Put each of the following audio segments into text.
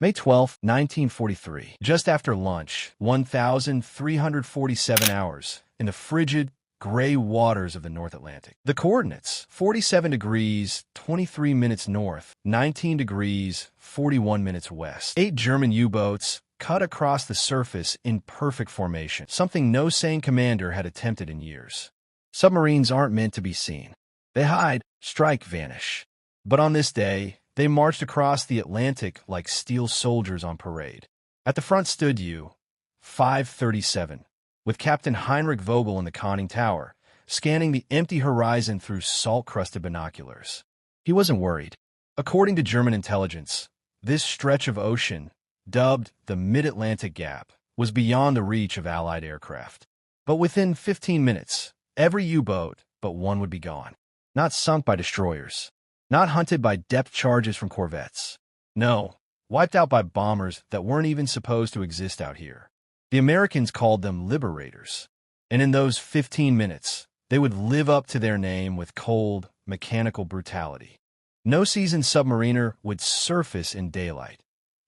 May 12, 1943. Just after lunch, 1,347 hours, in the frigid, gray waters of the North Atlantic. The coordinates: 47 degrees, 23 minutes north, 19 degrees, 41 minutes west. 8 German U-boats cut across the surface in perfect formation, something no sane commander had attempted in years. Submarines aren't meant to be seen. They hide, strike, vanish. But on this day, they marched across the Atlantic like steel soldiers on parade. At the front stood U-537, with Captain Heinrich Vogel in the conning tower, scanning the empty horizon through salt-crusted binoculars. He wasn't worried. According to German intelligence, this stretch of ocean, dubbed the Mid-Atlantic Gap, was beyond the reach of Allied aircraft. But within 15 minutes, every U-boat but one would be gone. Not sunk by destroyers. Not hunted by depth charges from corvettes. No, wiped out by bombers that weren't even supposed to exist out here. The Americans called them Liberators. And in those 15 minutes, they would live up to their name with cold, mechanical brutality. No seasoned submariner would surface in daylight.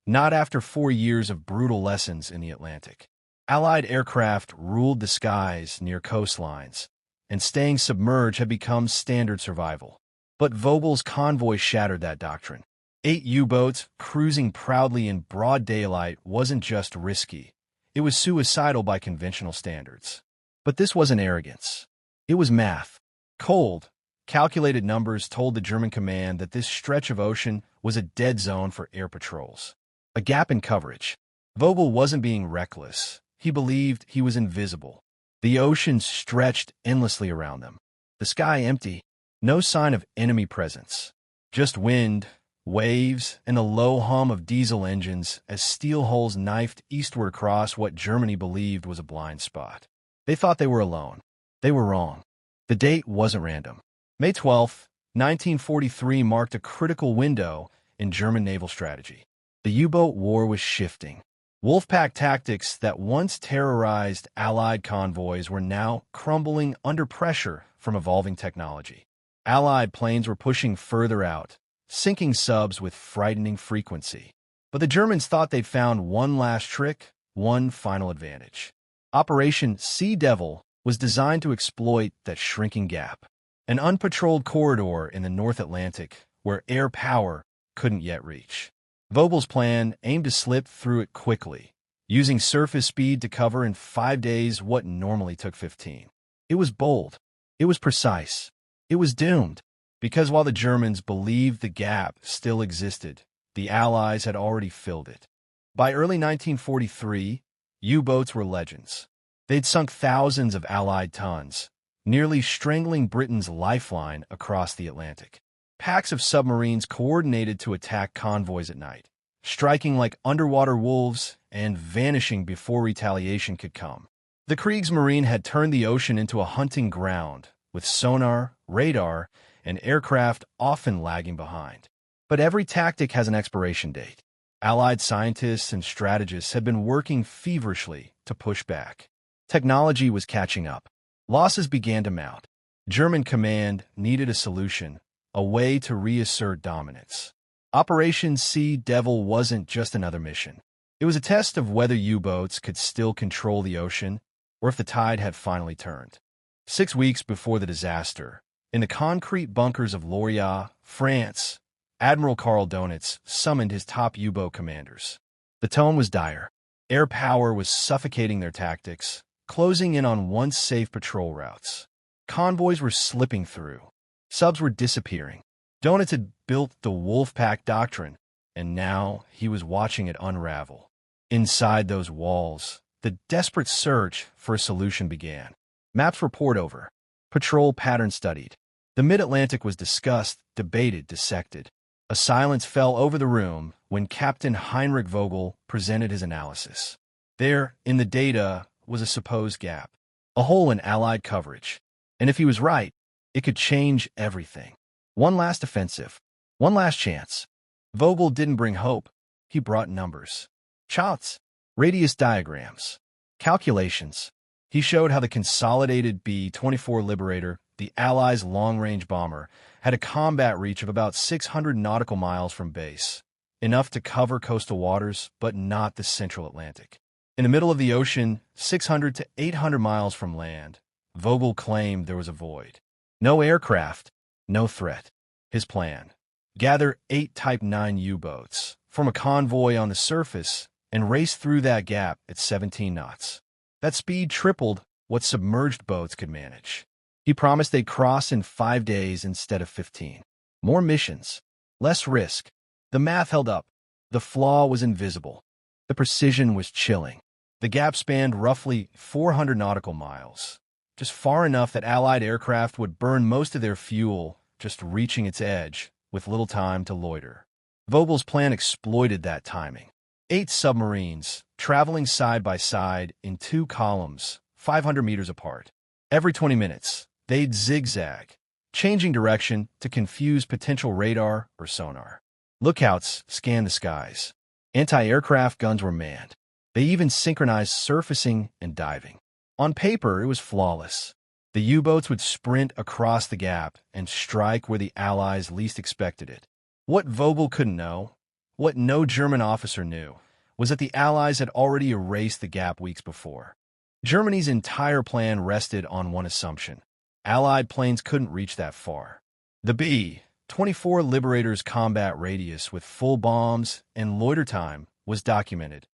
Not after 4 years of brutal lessons in the Atlantic. Allied aircraft ruled the skies near coastlines, and staying submerged had become standard survival. But Vogel's convoy shattered that doctrine. 8 U-boats cruising proudly in broad daylight wasn't just risky. It was suicidal by conventional standards. But this wasn't arrogance. It was math. Cold, calculated numbers told the German command that this stretch of ocean was a dead zone for air patrols. A gap in coverage. Vogel wasn't being reckless. He believed he was invisible. The ocean stretched endlessly around them. The sky empty. No sign of enemy presence. Just wind, waves, and a low hum of diesel engines as steel hulls knifed eastward across what Germany believed was a blind spot. They thought they were alone. They were wrong. The date wasn't random. May 12, 1943 marked a critical window in German naval strategy. The U-boat war was shifting. Wolfpack tactics that once terrorized Allied convoys were now crumbling under pressure from evolving technology. Allied planes were pushing further out, sinking subs with frightening frequency. But the Germans thought they'd found one last trick, one final advantage. Operation Sea Devil was designed to exploit that shrinking gap, an unpatrolled corridor in the North Atlantic where air power couldn't yet reach. Vogel's plan aimed to slip through it quickly, using surface speed to cover in 5 days what normally took 15. It was bold. It was precise. It was doomed, because while the Germans believed the gap still existed, the Allies had already filled it. By early 1943, U-boats were legends. They'd sunk thousands of Allied tons, nearly strangling Britain's lifeline across the Atlantic. Packs of submarines coordinated to attack convoys at night, striking like underwater wolves and vanishing before retaliation could come. The Kriegsmarine had turned the ocean into a hunting ground, with sonar, radar, and aircraft often lagging behind. But every tactic has an expiration date. Allied scientists and strategists had been working feverishly to push back. Technology was catching up. Losses began to mount. German command needed a solution, a way to reassert dominance. Operation Sea Devil wasn't just another mission. It was a test of whether U-boats could still control the ocean, or if the tide had finally turned. 6 weeks before the disaster, in the concrete bunkers of Lorient, France, Admiral Karl Donitz summoned his top U-boat commanders. The tone was dire. Air power was suffocating their tactics, closing in on once safe patrol routes. Convoys were slipping through. Subs were disappearing. Donitz had built the Wolfpack doctrine, and now he was watching it unravel. Inside those walls, the desperate search for a solution began. Maps were pored over. Patrol patterns studied. The Mid-Atlantic was discussed, debated, dissected. A silence fell over the room when Captain Heinrich Vogel presented his analysis. There, in the data, was a supposed gap, a hole in Allied coverage. And if he was right, it could change everything. One last offensive. One last chance. Vogel didn't bring hope. He brought numbers. Charts. Radius diagrams. Calculations. He showed how the consolidated B-24 Liberator, the Allies' long-range bomber, had a combat reach of about 600 nautical miles from base. enough to cover coastal waters, but not the central Atlantic. In the middle of the ocean, 600 to 800 miles from land, Vogel claimed there was a void. No aircraft, no threat. His plan: gather 8 Type 9 U-boats, form a convoy on the surface, and race through that gap at 17 knots. That speed tripled what submerged boats could manage. He promised they'd cross in 5 days instead of 15. More missions, less risk. The math held up. The flaw was invisible. The precision was chilling. The gap spanned roughly 400 nautical miles, just far enough that Allied aircraft would burn most of their fuel just reaching its edge, with little time to loiter. Vogel's plan exploited that timing. 8 submarines, traveling side by side in 2 columns, 500 meters apart. Every 20 minutes, they'd zigzag, changing direction to confuse potential radar or sonar. Lookouts scanned the skies. Anti-aircraft guns were manned. They even synchronized surfacing and diving. On paper, it was flawless. The U-boats would sprint across the gap and strike where the Allies least expected it. What Vogel couldn't know, what no German officer knew, was that the Allies had already erased the gap weeks before. Germany's entire plan rested on one assumption: Allied planes couldn't reach that far. The B-24 Liberator's combat radius with full bombs and loiter time was documented,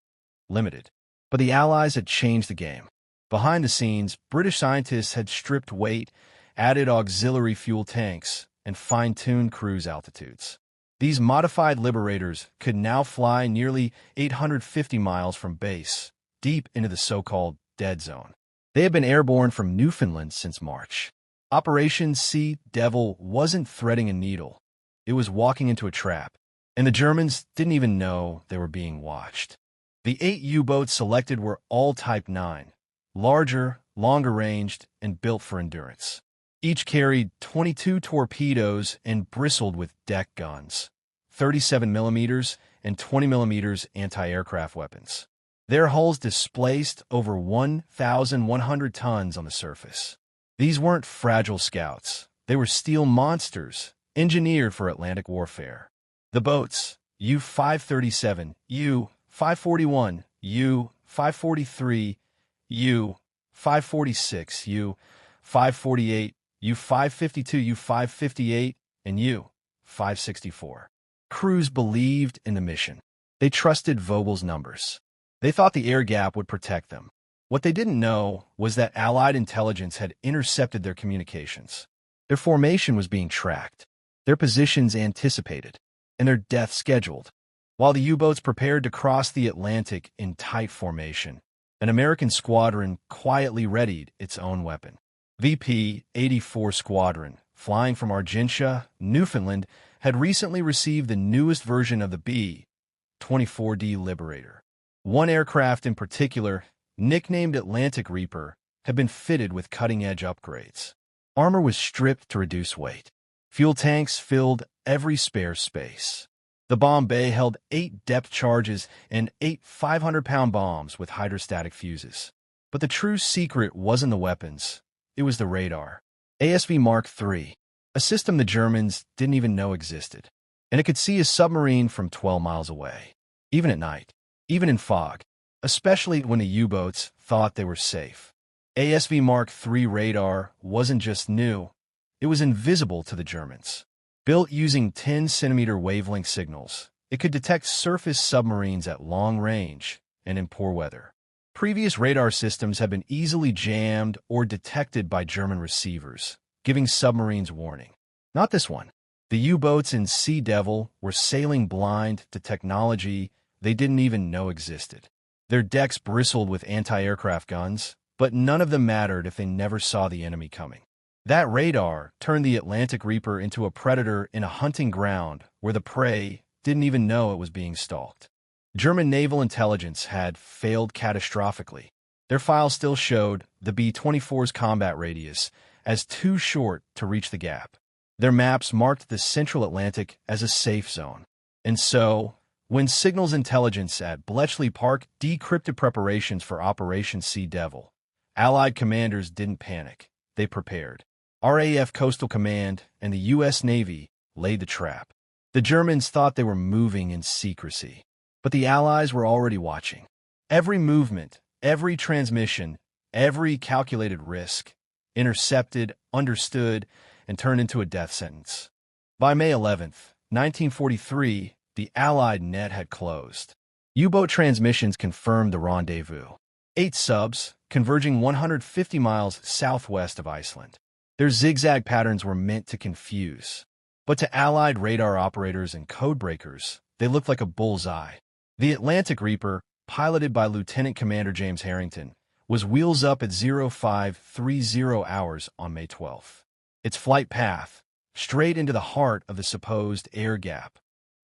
limited. But the Allies had changed the game. Behind the scenes, British scientists had stripped weight, added auxiliary fuel tanks, and fine-tuned cruise altitudes. These modified Liberators could now fly nearly 850 miles from base, deep into the so-called dead zone. They had been airborne from Newfoundland since March. Operation Sea Devil wasn't threading a needle. It was walking into a trap, and the Germans didn't even know they were being watched. The 8 U-boats selected were all Type 9, larger, longer-ranged, and built for endurance. Each carried 22 torpedoes and bristled with deck guns, 37 millimeters and 20 millimeters anti-aircraft weapons. Their hulls displaced over 1,100 tons on the surface. These weren't fragile scouts. They were steel monsters, engineered for Atlantic warfare. The boats, U-537, U-541, U-543, U-546, U-548, U-552, U-558, and U-564. Crews believed in the mission. They trusted Vogel's numbers. They thought the air gap would protect them. What they didn't know was that Allied intelligence had intercepted their communications. Their formation was being tracked, their positions anticipated, and their death scheduled. While the U-boats prepared to cross the Atlantic in tight formation, an American squadron quietly readied its own weapon. VP-84 Squadron, flying from Argentia, Newfoundland, had recently received the newest version of the B-24 Liberator. One aircraft in particular, nicknamed Atlantic Reaper, had been fitted with cutting-edge upgrades. Armor was stripped to reduce weight. Fuel tanks filled every spare space. The bomb bay held 8 depth charges and 8 500-pound bombs with hydrostatic fuses. But the true secret wasn't the weapons. It was the radar. ASV Mark III, a system the Germans didn't even know existed. And it could see a submarine from 12 miles away, even at night, even in fog, especially when the U-boats thought they were safe. ASV Mark III radar wasn't just new, it was invisible to the Germans. Built using 10-centimeter wavelength signals, it could detect surface submarines at long range and in poor weather. Previous radar systems had been easily jammed or detected by German receivers, giving submarines warning. Not this one. The U-boats in Sea Devil were sailing blind to technology they didn't even know existed. Their decks bristled with anti-aircraft guns, but none of them mattered if they never saw the enemy coming. That radar turned the Atlantic Reaper into a predator in a hunting ground where the prey didn't even know it was being stalked. German naval intelligence had failed catastrophically. Their files still showed the B-24's combat radius as too short to reach the gap. Their maps marked the central Atlantic as a safe zone. And so, when signals intelligence at Bletchley Park decrypted preparations for Operation Sea Devil, Allied commanders didn't panic. They prepared. RAF Coastal Command and the U.S. Navy laid the trap. The Germans thought they were moving in secrecy, but the Allies were already watching. Every movement, every transmission, every calculated risk, intercepted, understood, and turned into a death sentence. By May 11th, 1943, the Allied net had closed. U-boat transmissions confirmed the rendezvous. 8 subs, converging 150 miles southwest of Iceland. Their zigzag patterns were meant to confuse. But to Allied radar operators and codebreakers, they looked like a bullseye. The Atlantic Reaper, piloted by Lieutenant Commander James Harrington, was wheels up at 0530 hours on May 12th. Its flight path, straight into the heart of the supposed air gap.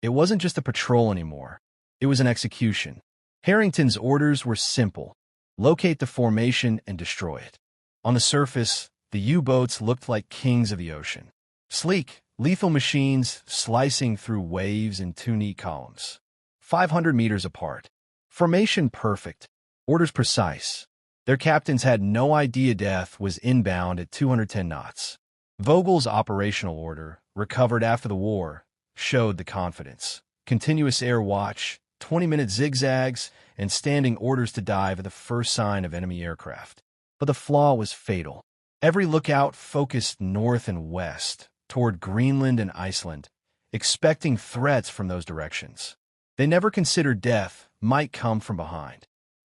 It wasn't just a patrol anymore. It was an execution. Harrington's orders were simple. Locate the formation and destroy it. On the surface, the U-boats looked like kings of the ocean. Sleek, lethal machines slicing through waves in 2 neat columns. 500 meters apart. Formation perfect. Orders precise. Their captains had no idea death was inbound at 210 knots. Vogel's operational order, recovered after the war, showed the confidence. Continuous air watch, 20-minute zigzags, and standing orders to dive at the first sign of enemy aircraft. But the flaw was fatal. Every lookout focused north and west, toward Greenland and Iceland, expecting threats from those directions. They never considered death might come from behind.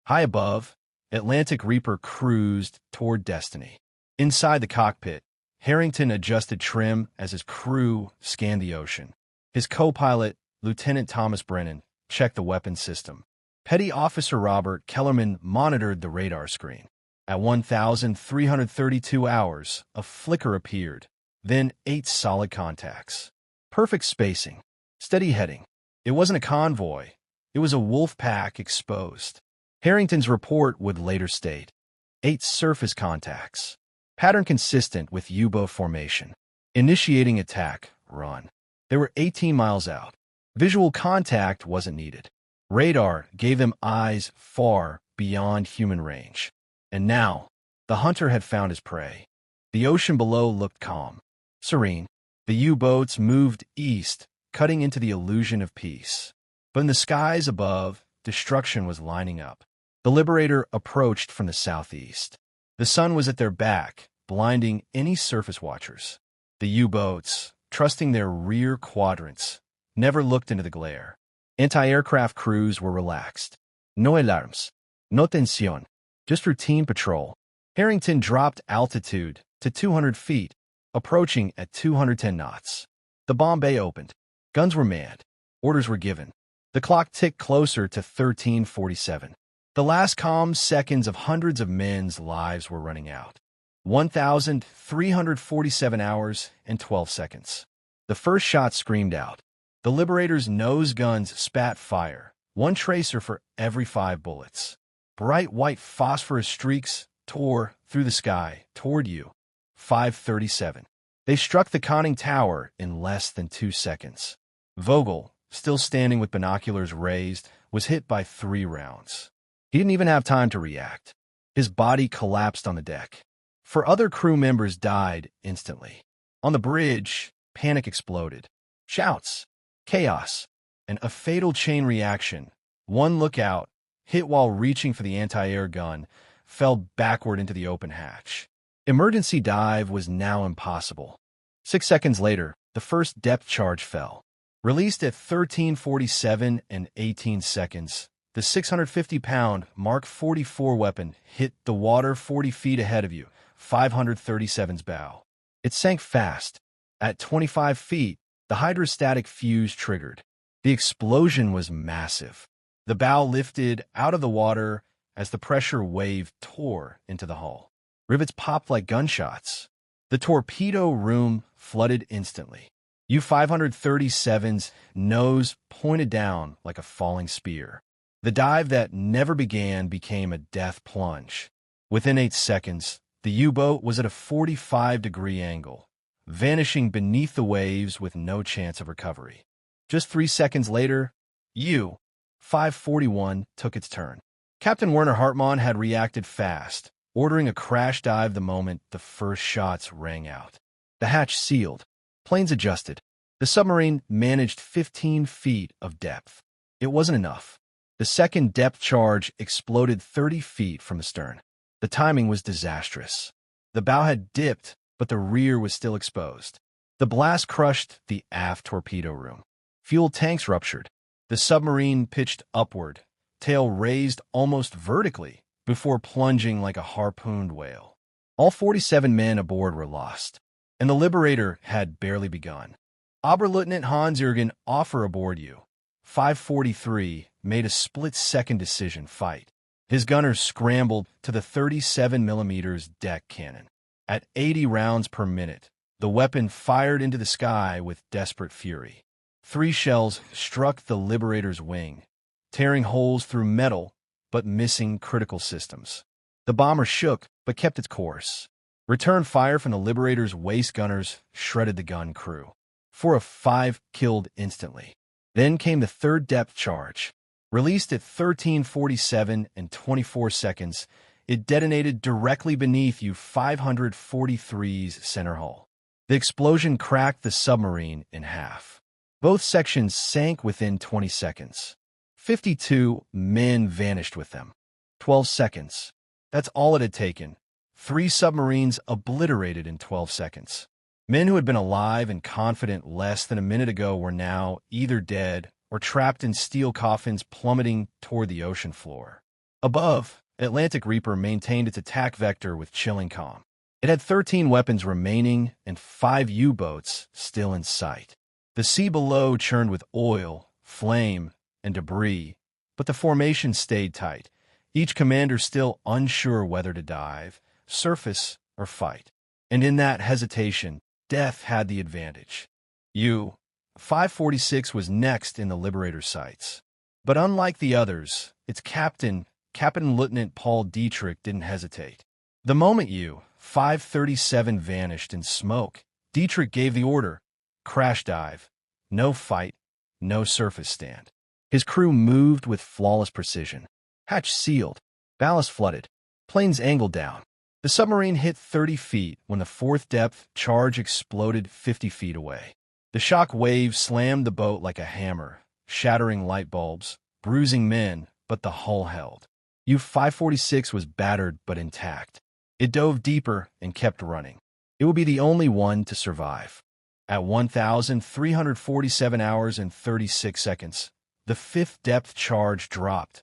High above, Atlantic Reaper cruised toward destiny. Inside the cockpit, Harrington adjusted trim as his crew scanned the ocean. His co-pilot, Lieutenant Thomas Brennan, checked the weapons system. Petty Officer Robert Kellerman monitored the radar screen. At 1,332 hours, a flicker appeared, then 8 solid contacts. Perfect spacing. Steady heading. It wasn't a convoy. It was a Wolfpack exposed. Harrington's report would later state, 8 surface contacts. Pattern consistent with U-boat formation. Initiating attack, run. They were 18 miles out. Visual contact wasn't needed. Radar gave them eyes far beyond human range. And now, the hunter had found his prey. The ocean below looked calm, serene. The U-boats moved east, cutting into the illusion of peace. But in the skies above, destruction was lining up. The Liberator approached from the southeast. The sun was at their back, blinding any surface watchers. The U-boats, trusting their rear quadrants, never looked into the glare. Anti-aircraft crews were relaxed. No alarms. No tensión. Just routine patrol. Harrington dropped altitude to 200 feet, approaching at 210 knots. The bomb bay opened. Guns were manned. Orders were given. The clock ticked closer to 13:47. The last calm seconds of hundreds of men's lives were running out. 1,347 hours and 12 seconds. The first shot screamed out. The Liberator's nose guns spat fire, 1 tracer for every 5 bullets. Bright white phosphorus streaks tore through the sky toward you. 5:37. They struck the conning tower in less than 2 seconds. Vogel, still standing with binoculars raised, was hit by 3 rounds. He didn't even have time to react. His body collapsed on the deck. 4 other crew members died instantly. On the bridge, panic exploded. Shouts, chaos, and a fatal chain reaction. 1 lookout, hit while reaching for the anti-air gun, fell backward into the open hatch. Emergency dive was now impossible. 6 seconds later, the first depth charge fell. Released at 13:47 and 18 seconds, the 650-pound Mark 44 weapon hit the water 40 feet ahead of you, 537's bow. It sank fast. At 25 feet, the hydrostatic fuse triggered. The explosion was massive. The bow lifted out of the water as the pressure wave tore into the hull. Rivets popped like gunshots. The torpedo room flooded instantly. U-537's nose pointed down like a falling spear. The dive that never began became a death plunge. Within 8 seconds, the U-boat was at a 45-degree angle, vanishing beneath the waves with no chance of recovery. Just 3 seconds later, U-541 took its turn. Captain Werner Hartmann had reacted fast, ordering a crash dive the moment the first shots rang out. The hatch sealed. Planes adjusted. The submarine managed 15 feet of depth. It wasn't enough. The second depth charge exploded 30 feet from the stern. The timing was disastrous. The bow had dipped, but the rear was still exposed. The blast crushed the aft torpedo room. Fuel tanks ruptured. The submarine pitched upward, tail raised almost vertically, before plunging like a harpooned whale. All 47 men aboard were lost, and the Liberator had barely begun. Oberleutnant Hans-Jürgen Offer aboard U-543 made a split-second decision fight. His gunners scrambled to the 37mm deck cannon. At 80 rounds per minute, the weapon fired into the sky with desperate fury. 3 shells struck the Liberator's wing, tearing holes through metal but missing critical systems. The bomber shook but kept its course. Return fire from the Liberator's waist gunners shredded the gun crew. 4 of 5 killed instantly. Then came the third depth charge. Released at 13:47 and 24 seconds, it detonated directly beneath U-543's center hull. The explosion cracked the submarine in half. Both sections sank within 20 seconds. 52 men vanished with them. 12 seconds. That's all it had taken. 3 submarines obliterated in 12 seconds. Men who had been alive and confident less than a minute ago were now either dead or trapped in steel coffins plummeting toward the ocean floor. Above, Atlantic Reaper maintained its attack vector with chilling calm. It had 13 weapons remaining and 5 U-boats still in sight. The sea below churned with oil, flame, and debris, but the formation stayed tight, each commander still unsure whether to dive, surface, or fight. And in that hesitation, death had the advantage. U-546 was next in the Liberator's sights. But unlike the others, its captain, Captain Lieutenant Paul Dietrich, didn't hesitate. The moment U-537 vanished in smoke, Dietrich gave the order, crash dive, no fight, no surface stand. His crew moved with flawless precision. Hatch sealed, ballast flooded, planes angled down. The submarine hit 30 feet when the fourth depth charge exploded 50 feet away. The shock wave slammed the boat like a hammer, shattering light bulbs, bruising men, but the hull held. U-546 was battered but intact. It dove deeper and kept running. It would be the only one to survive. At 1,347 hours and 36 seconds, the fifth depth charge dropped,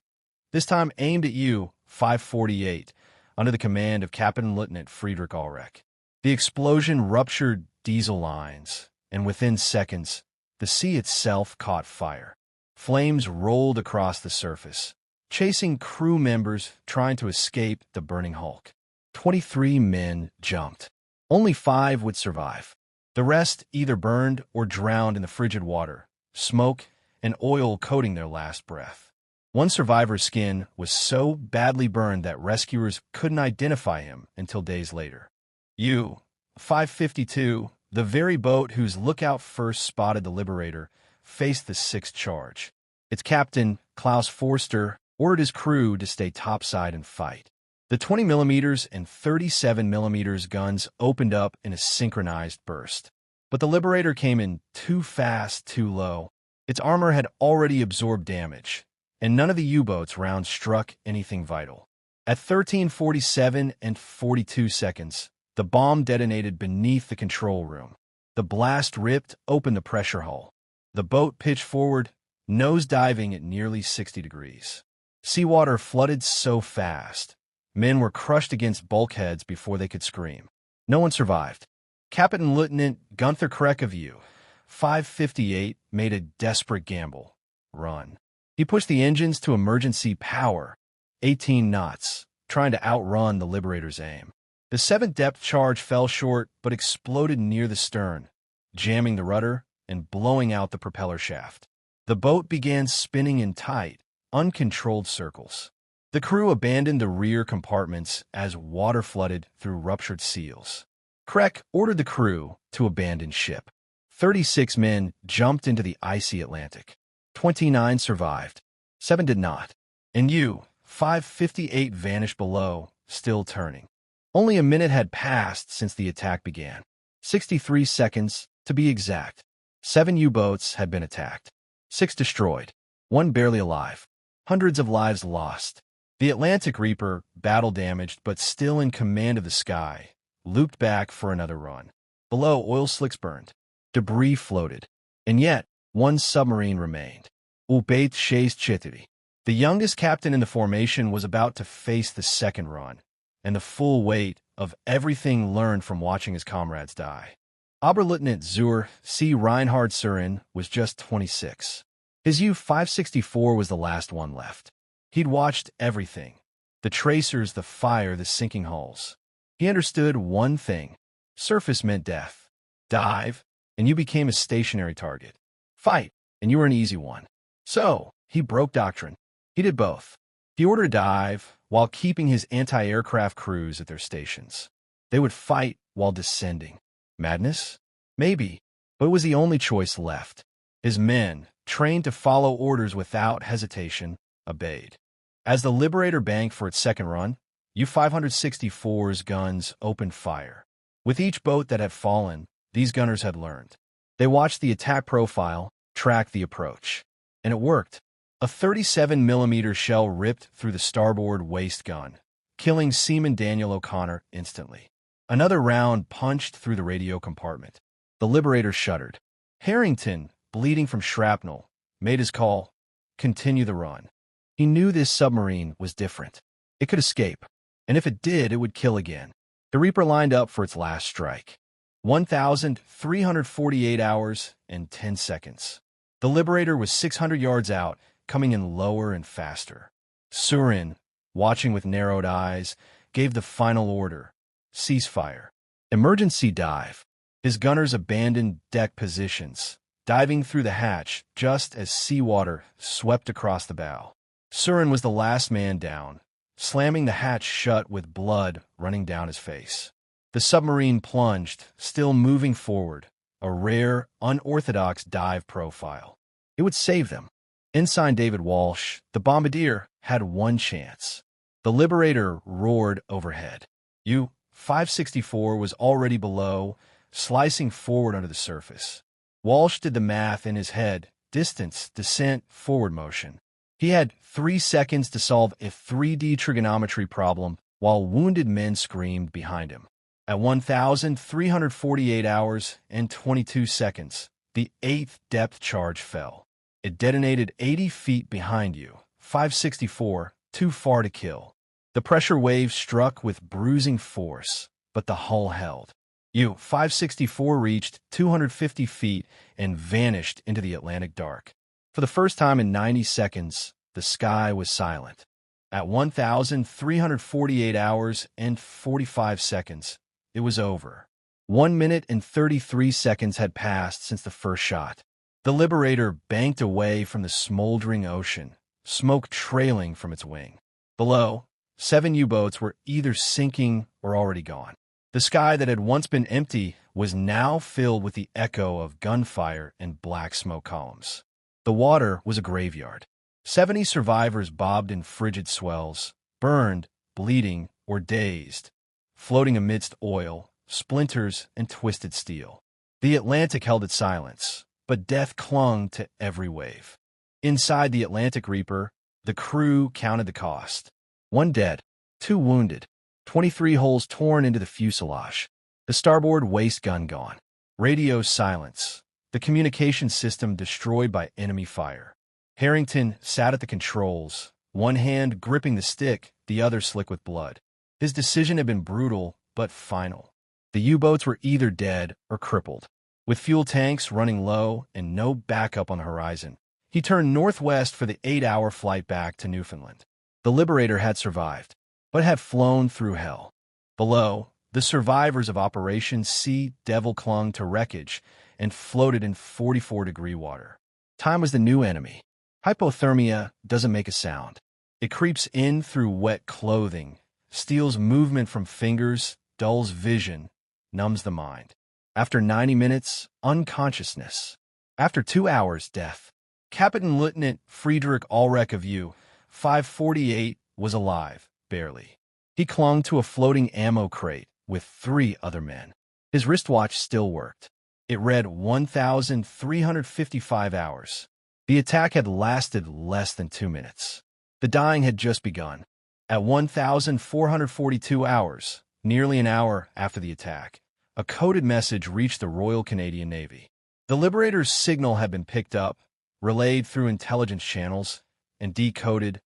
this time aimed at U-548, under the command of Captain Lieutenant Friedrich Ulrich. The explosion ruptured diesel lines, and within seconds, the sea itself caught fire. Flames rolled across the surface, chasing crew members trying to escape the burning hulk. 23 men jumped. Only 5 would survive. The rest either burned or drowned in the frigid water, smoke and oil coating their last breath. One survivor's skin was so badly burned that rescuers couldn't identify him until days later. U-552, the very boat whose lookout first spotted the Liberator, faced the sixth charge. Its captain, Klaus Forster, ordered his crew to stay topside and fight. The 20mm and 37mm guns opened up in a synchronized burst. But the Liberator came in too fast, too low. Its armor had already absorbed damage, and none of the U-boats' rounds struck anything vital. At 13:47 and 42 seconds, the bomb detonated beneath the control room. The blast ripped open the pressure hull. The boat pitched forward, nose diving at nearly 60 degrees. Seawater flooded so fast, men were crushed against bulkheads before they could scream. No one survived. Captain Lieutenant Gunther Kreck of U-558 made a desperate gamble. Run. He pushed the engines to emergency power, 18 knots, trying to outrun the Liberator's aim. The seventh depth charge fell short but exploded near the stern, jamming the rudder and blowing out the propeller shaft. The boat began spinning in tight, uncontrolled circles. The crew abandoned the rear compartments as water flooded through ruptured seals. Kreck ordered the crew to abandon ship. 36 men jumped into the icy Atlantic. 29 survived. 7 did not. And U-558 vanished below, still turning. Only a minute had passed since the attack began. 63 seconds, to be exact. 7 U-boats had been attacked. 6 destroyed. 1 barely alive. Hundreds of lives lost. The Atlantic Reaper, battle-damaged but still in command of the sky, looped back for another run. Below, oil slicks burned. Debris floated. And yet, one submarine remained. B-24 The youngest captain in the formation was about to face the second run, and the full weight of everything learned from watching his comrades die. Oberleutnant zur See Reinhard Vogel was just 26. His U-564 was the last one left. He'd watched everything. The tracers, the fire, the sinking hulls. He understood one thing. Surface meant death. Dive, and you became a stationary target. Fight, and you were an easy one. So, he broke doctrine. He did both. He ordered a dive while keeping his anti-aircraft crews at their stations. They would fight while descending. Madness? Maybe, but it was the only choice left. His men, trained to follow orders without hesitation, obeyed. As the Liberator banked for its second run, U-564's guns opened fire. With each boat that had fallen, these gunners had learned. They watched the attack profile, tracked the approach. And it worked. A 37mm shell ripped through the starboard waist gun, killing Seaman Daniel O'Connor instantly. Another round punched through the radio compartment. The Liberator shuddered. Harrington, bleeding from shrapnel, made his call, continue the run. He knew this submarine was different. It could escape, and if it did, it would kill again. The Reaper lined up for its last strike. 1,348 hours and 10 seconds. The Liberator was 600 yards out, coming in lower and faster. Surin, watching with narrowed eyes, gave the final order. Ceasefire. Emergency dive. His gunners abandoned deck positions, diving through the hatch just as seawater swept across the bow. Surin was the last man down, slamming the hatch shut with blood running down his face. The submarine plunged, still moving forward, a rare, unorthodox dive profile. It would save them. Ensign David Walsh, the bombardier, had one chance. The Liberator roared overhead. U-564 was already below, slicing forward under the surface. Walsh did the math in his head: distance, descent, forward motion. He had 3 seconds to solve a 3D trigonometry problem while wounded men screamed behind him. At 1,348 hours and 22 seconds, the 8th depth charge fell. It detonated 80 feet behind you, 564, too far to kill. The pressure wave struck with bruising force, but the hull held. U-564 reached 250 feet and vanished into the Atlantic dark. For the first time in 90 seconds, the sky was silent. At 1,348 hours and 45 seconds, it was over. 1 minute and 33 seconds had passed since the first shot. The Liberator banked away from the smoldering ocean, smoke trailing from its wing. Below, 7 U-boats were either sinking or already gone. The sky that had once been empty was now filled with the echo of gunfire and black smoke columns. The water was a graveyard. 70 survivors bobbed in frigid swells, burned, bleeding, or dazed, floating amidst oil, splinters, and twisted steel. The Atlantic held its silence, but death clung to every wave. Inside the Atlantic Reaper, the crew counted the cost. 1 dead, 2 wounded, 23 holes torn into the fuselage, the starboard waist gun gone, radio silence, the communication system destroyed by enemy fire. Harrington sat at the controls, one hand gripping the stick, the other slick with blood. His decision had been brutal, but final. The U-boats were either dead or crippled. With fuel tanks running low and no backup on the horizon, he turned northwest for the 8-hour flight back to Newfoundland. The Liberator had survived, but had flown through hell. Below, the survivors of Operation Sea Devil clung to wreckage and floated in 44-degree water. Time was the new enemy. Hypothermia doesn't make a sound. It creeps in through wet clothing, steals movement from fingers, dulls vision, numbs the mind. After 90 minutes, unconsciousness. After 2 hours, death. Captain Lieutenant Friedrich Ulrich of U-548 was alive, barely. He clung to a floating ammo crate with 3 other men. His wristwatch still worked. It read 1,355 hours. The attack had lasted less than 2 minutes. The dying had just begun. At 1,442 hours, nearly an hour after the attack, a coded message reached the Royal Canadian Navy. The Liberator's signal had been picked up, relayed through intelligence channels, and decoded.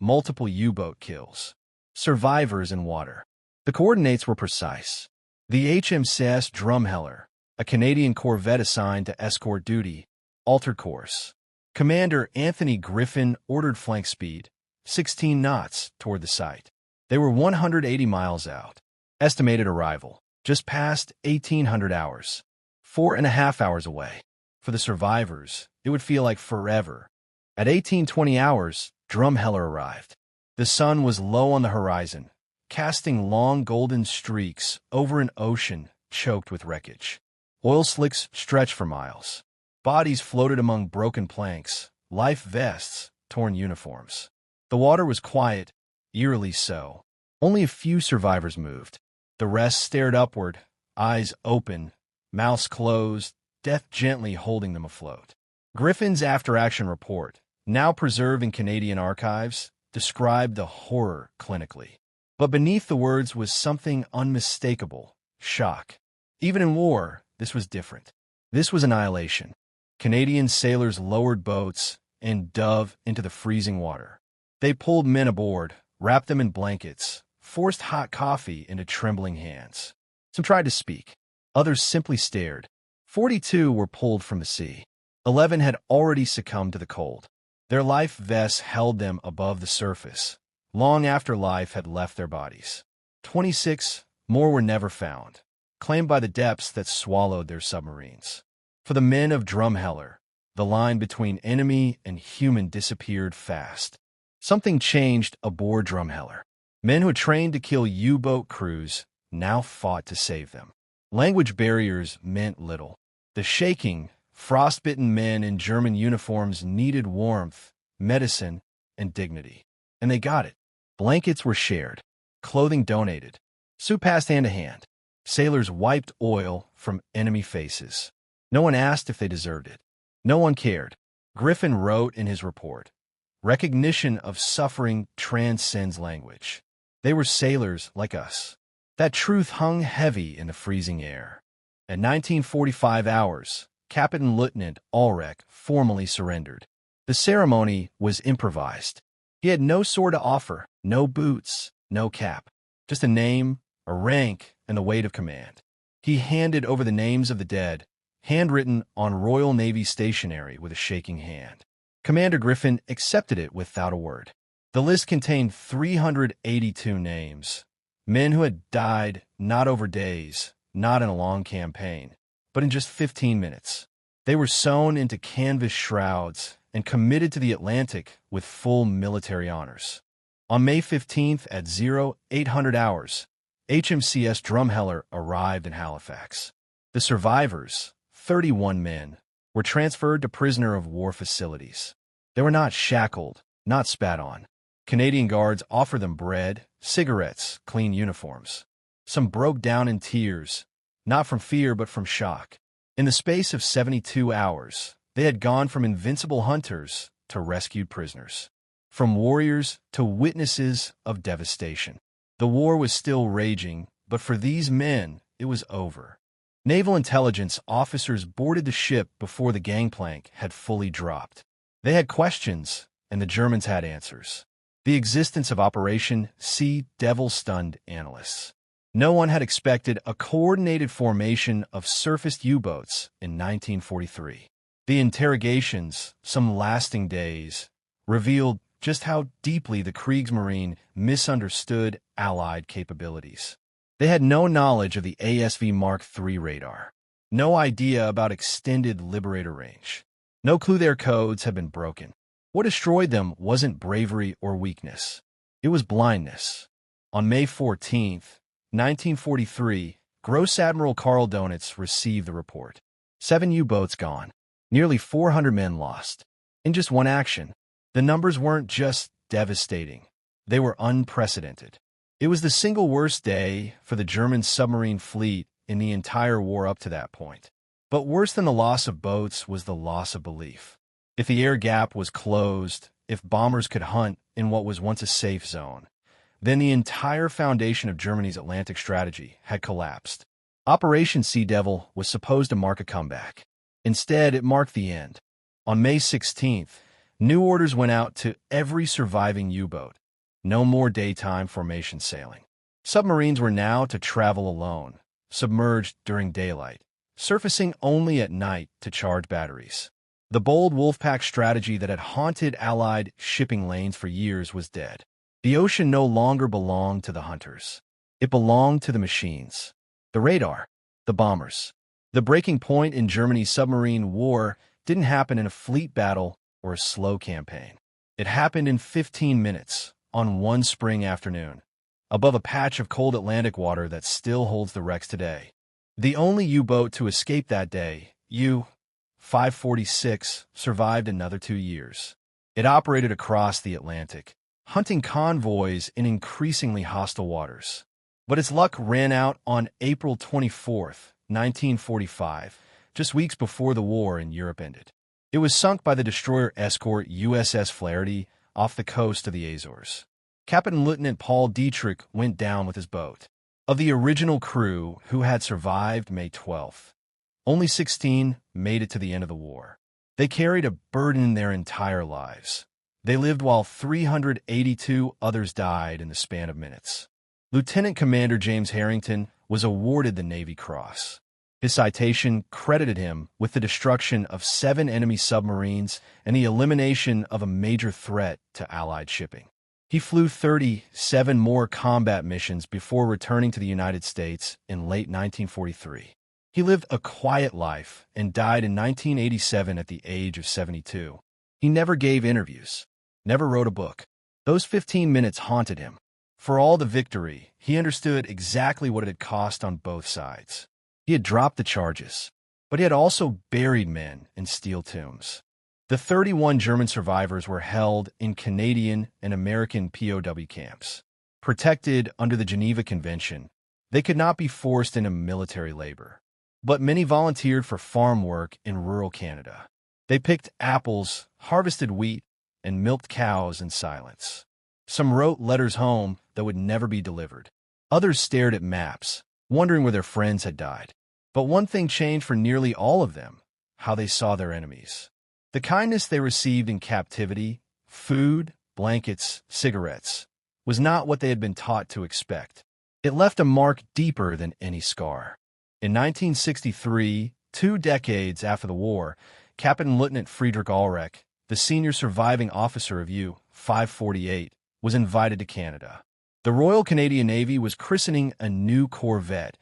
Multiple U-boat kills. Survivors in water. The coordinates were precise. The HMCS Drumheller, a Canadian corvette assigned to escort duty, altered course. Commander Anthony Griffin ordered flank speed, 16 knots, toward the site. They were 180 miles out. Estimated arrival, just past 1,800 hours. 4.5 hours away. For the survivors, it would feel like forever. At 1820 hours, Drumheller arrived. The sun was low on the horizon, casting long golden streaks over an ocean choked with wreckage. Oil slicks stretched for miles. Bodies floated among broken planks, life vests, torn uniforms. The water was quiet, eerily so. Only a few survivors moved. The rest stared upward, eyes open, mouths closed, death gently holding them afloat. Griffin's after-action report, now preserved in Canadian archives, described the horror clinically. But beneath the words was something unmistakable: shock. Even in war, this was different. This was annihilation. Canadian sailors lowered boats and dove into the freezing water. They pulled men aboard, wrapped them in blankets, forced hot coffee into trembling hands. Some tried to speak. Others simply stared. 42 were pulled from the sea. 11 had already succumbed to the cold. Their life vests held them above the surface, long after life had left their bodies. 26 more were never found, claimed by the depths that swallowed their submarines. For the men of Drumheller, the line between enemy and human disappeared fast. Something changed aboard Drumheller. Men who had trained to kill U-boat crews now fought to save them. Language barriers meant little. The shaking, frostbitten men in German uniforms needed warmth, medicine, and dignity. And they got it. Blankets were shared, clothing donated, soup passed hand to hand. Sailors wiped oil from enemy faces. No one asked if they deserved it. No one cared. Griffin wrote in his report, "Recognition of suffering transcends language." They were sailors like us. That truth hung heavy in the freezing air. At 1945 hours, Captain Lieutenant Ulrich formally surrendered. The ceremony was improvised. He had no sword to offer, no boots, no cap, just a name, a rank, and the weight of command. He handed over the names of the dead, handwritten on Royal Navy stationery with a shaking hand. Commander Griffin accepted it without a word. The list contained 382 names, men who had died not over days, not in a long campaign, but in just 15 minutes. They were sewn into canvas shrouds and committed to the Atlantic with full military honors. On May 15th at 0800 hours, HMCS Drumheller arrived in Halifax. The survivors, 31 men, were transferred to prisoner of war facilities. They were not shackled, not spat on. Canadian guards offered them bread, cigarettes, clean uniforms. Some broke down in tears, not from fear but from shock. In the space of 72 hours, they had gone from invincible hunters to rescued prisoners, from warriors to witnesses of devastation. The war was still raging, but for these men, it was over. Naval intelligence officers boarded the ship before the gangplank had fully dropped. They had questions, and the Germans had answers. The existence of Operation See Devil stunned analysts. No one had expected a coordinated formation of surfaced U-boats in 1943. The interrogations, some lasting days, revealed just how deeply the Kriegsmarine misunderstood Allied capabilities. They had no knowledge of the ASV Mark III radar, no idea about extended Liberator range, no clue their codes had been broken. What destroyed them wasn't bravery or weakness. It was blindness. On May 14th, 1943, Gross Admiral Karl Donitz received the report. 7 U-boats gone. Nearly 400 men lost. In just one action. The numbers weren't just devastating. They were unprecedented. It was the single worst day for the German submarine fleet in the entire war up to that point. But worse than the loss of boats was the loss of belief. If the air gap was closed, if bombers could hunt in what was once a safe zone, then the entire foundation of Germany's Atlantic strategy had collapsed. Operation Sea Devil was supposed to mark a comeback. Instead, it marked the end. On May 16th, new orders went out to every surviving U-boat. No more daytime formation sailing. Submarines were now to travel alone, submerged during daylight, surfacing only at night to charge batteries. The bold Wolfpack strategy that had haunted Allied shipping lanes for years was dead. The ocean no longer belonged to the hunters. It belonged to the machines. The radar. The bombers. The breaking point in Germany's submarine war didn't happen in a fleet battle or a slow campaign. It happened in 15 minutes, on one spring afternoon, above a patch of cold Atlantic water that still holds the wrecks today. The only U-boat to escape that day, U-546, survived another 2 years. It operated across the Atlantic, hunting convoys in increasingly hostile waters. But its luck ran out on April 24, 1945, just weeks before the war in Europe ended. It was sunk by the destroyer escort USS Flaherty off the coast of the Azores. Captain Lieutenant Paul Dietrich went down with his boat. Of the original crew who had survived May 12th, only 16 made it to the end of the war. They carried a burden their entire lives. They lived while 382 others died in the span of minutes. Lieutenant Commander James Harrington was awarded the Navy Cross. His citation credited him with the destruction of 7 enemy submarines and the elimination of a major threat to Allied shipping. He flew 37 more combat missions before returning to the United States in late 1943. He lived a quiet life and died in 1987 at the age of 72. He never gave interviews, never wrote a book. Those 15 minutes haunted him. For all the victory, he understood exactly what it had cost on both sides. He had dropped the charges, but he had also buried men in steel tombs. The 31 German survivors were held in Canadian and American POW camps. Protected under the Geneva Convention, they could not be forced into military labor. But many volunteered for farm work in rural Canada. They picked apples, harvested wheat, and milked cows in silence. Some wrote letters home that would never be delivered. Others stared at maps, wondering where their friends had died. But one thing changed for nearly all of them: how they saw their enemies. The kindness they received in captivity, food, blankets, cigarettes, was not what they had been taught to expect. It left a mark deeper than any scar. In 1963, 2 decades after the war, Captain Lieutenant Friedrich Ulrich, the senior surviving officer of U-548, was invited to Canada. The Royal Canadian Navy was christening a new corvette,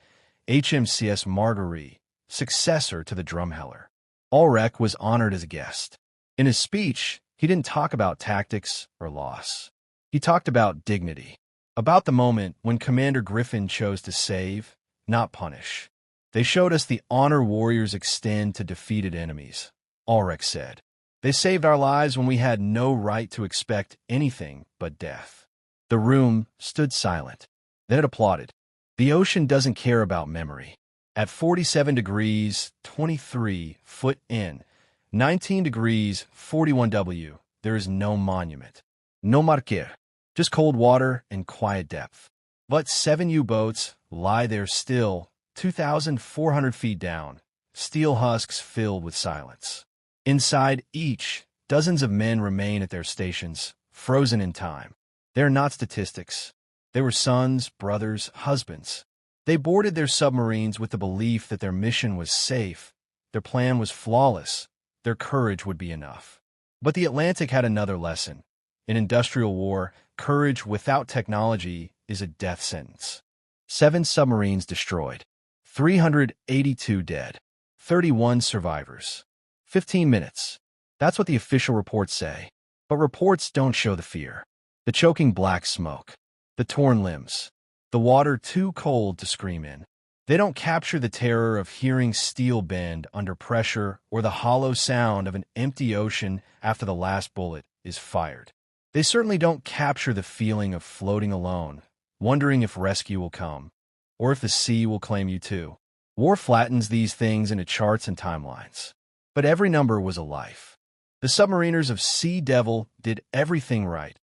HMCS Marguerite, successor to the Drumheller. Ulrich was honored as a guest. In his speech, he didn't talk about tactics or loss. He talked about dignity, about the moment when Commander Griffin chose to save, not punish. They showed us the honor warriors extend to defeated enemies, Ulrich said. They saved our lives when we had no right to expect anything but death. The room stood silent. Then it applauded. The ocean doesn't care about memory. At 47 degrees, 23 foot in, 19 degrees, 41 W, there is no monument. No marqueur. Just cold water and quiet depth. But 7 U-boats lie there still, 2,400 feet down, steel husks filled with silence. Inside each, dozens of men remain at their stations, frozen in time. They are not statistics. They were sons, brothers, husbands. They boarded their submarines with the belief that their mission was safe, their plan was flawless, their courage would be enough. But the Atlantic had another lesson. In industrial war, courage without technology is a death sentence. 7 submarines destroyed, 382 dead, 31 survivors. 15 minutes. That's what the official reports say. But reports don't show the fear. The choking black smoke. The torn limbs. The water too cold to scream in. They don't capture the terror of hearing steel bend under pressure or the hollow sound of an empty ocean after the last bullet is fired. They certainly don't capture the feeling of floating alone, wondering if rescue will come, or if the sea will claim you too. War flattens these things into charts and timelines. But every number was a life. The submariners of Sea Devil did everything right,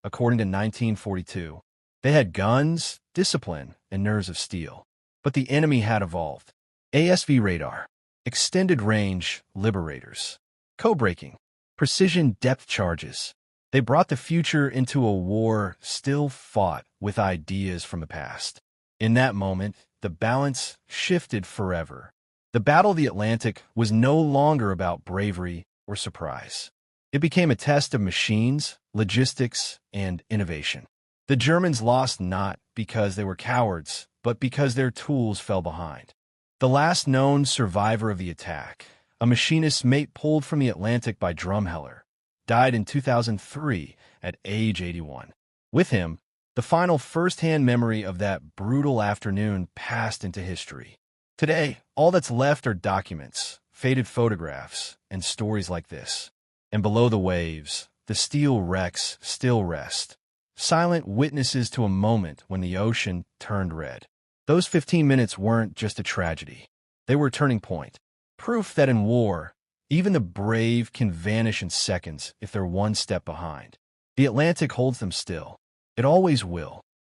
according to 1942. They had guns, discipline, and nerves of steel. But the enemy had evolved. ASV radar, extended range liberators, co-braking, precision depth charges. They brought the future into a war still fought with ideas from the past. In that moment, the balance shifted forever. The Battle of the Atlantic was no longer about bravery or surprise. It became a test of machines, logistics, and innovation. The Germans lost not because they were cowards, but because their tools fell behind. The last known survivor of the attack, a machinist's mate pulled from the Atlantic by Drumheller, died in 2003 at age 81. With him, the final first-hand memory of that brutal afternoon passed into history. Today, all that's left are documents, faded photographs, and stories like this. And below the waves, the steel wrecks still rest, silent witnesses to a moment when the ocean turned red. Those 15 minutes weren't just a tragedy. They were a turning point. Proof that in war, even the brave can vanish in seconds if they're one step behind. The Atlantic holds them still. It always will.